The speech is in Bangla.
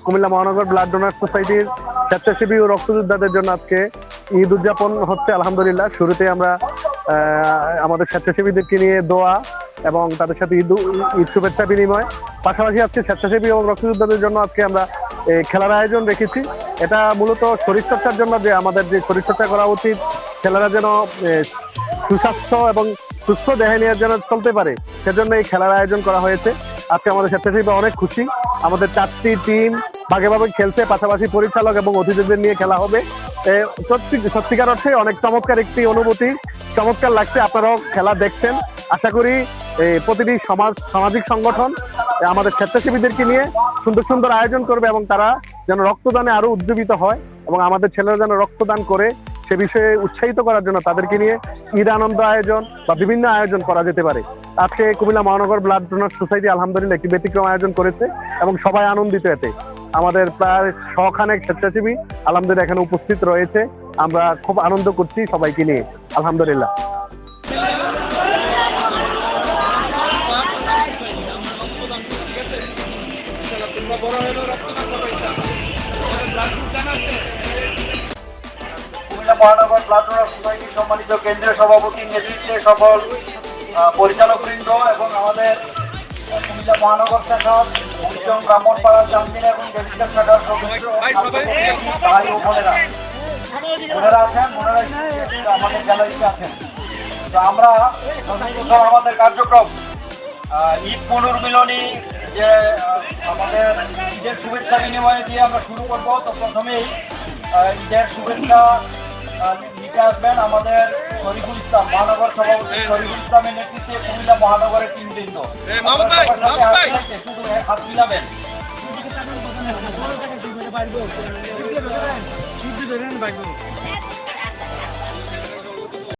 কুমিল্লা মহানগর ব্লাড ডোনার সোসাইটির স্বেচ্ছাসেবী ও রক্তযোদ্ধাদের জন্য আজকে ঈদ উদযাপন হচ্ছে। আলহামদুলিল্লাহ, শুরুতে আমরা আমাদের স্বেচ্ছাসেবীদেরকে নিয়ে দোয়া এবং তাদের সাথে ঈদ শুভেচ্ছা বিনিময়, পাশাপাশি আজকে স্বেচ্ছাসেবী এবং রক্তযোদ্ধাদের জন্য আজকে আমরা খেলার আয়োজন রেখেছি। এটা মূলত শরীরচর্চার জন্য, যে আমাদের যে শরীরচর্চা করা উচিত, ছেলেরা যেন সুস্বাস্থ্য এবং সুস্থ দেহে নিয়ে যেন চলতে পারে, সেজন্য এই খেলার আয়োজন করা হয়েছে। আজকে আমাদের স্বেচ্ছাসেবী অনেক খুশি। আমাদের 4টি টিম ভাগে ভাগে খেলছে, পাশাপাশি পরিচালক এবং অতিথিদের নিয়ে খেলা হবে। সত্যিকার অর্থে অনেক চমৎকার একটি অনুভূতি, চমৎকার লাগছে। আপনারাও খেলা দেখছেন। আশা করি প্রতিটি সামাজিক সংগঠন আমাদের স্বেচ্ছাসেবীদেরকে নিয়ে সুন্দর সুন্দর আয়োজন করবে এবং তারা যেন রক্তদানে আরো উজ্জীবিত হয় এবং আমাদের ছেলেরা যেন রক্তদান করে সে বিষয়ে উৎসাহিত করার জন্য তাদেরকে নিয়ে ঈদ আনন্দ আয়োজন বা বিভিন্ন আয়োজন করা যেতে পারে। আজকে কুমিল্লা মহানগর ব্লাড ডোনার সোসাইটি আলহামদুলিল্লাহ একটি ব্যতিক্রম আয়োজন করেছে এবং সবাই আনন্দিত এতে। আমাদের প্রায় 100 খানেক স্বেচ্ছাসেবী আলহামদুলিল্লাহ এখানে উপস্থিত রয়েছে। আমরা খুব আনন্দ করছি সবাইকে নিয়ে, আলহামদুলিল্লাহ। কুমিল্লা মহানগর ব্লাড ডোনার সোসাইটির সম্মানিত কেন্দ্রীয় সভাপতির নেতৃত্বে সকল পরিচালকবৃন্দ এবং আমাদের কুমিল্লা মহানগর শাখার ব্রাহ্মণপাড়া জামদিনা এবং দেবিকা শাখার সদস্য ভাই ও বোনেরা আছেন, আমাদের গ্যালারিতে আছেন। তো আমরা আমাদের কার্যক্রম ঈদ পুনর্মিলনী যে আমাদের ঈদের শুভেচ্ছা বিনিময় দিয়ে আমরা শুরু করব। তো প্রথমেই ঈদের শুভেচ্ছা নিতে আসবেন আমাদের শরীফুল ইসলাম, মহানগর সভাপতি শরীফুল ইসলামের নেতৃত্বে কুমিল্লা মহানগরের টিমবৃন্দ। শুধু হাত মিলাবেন।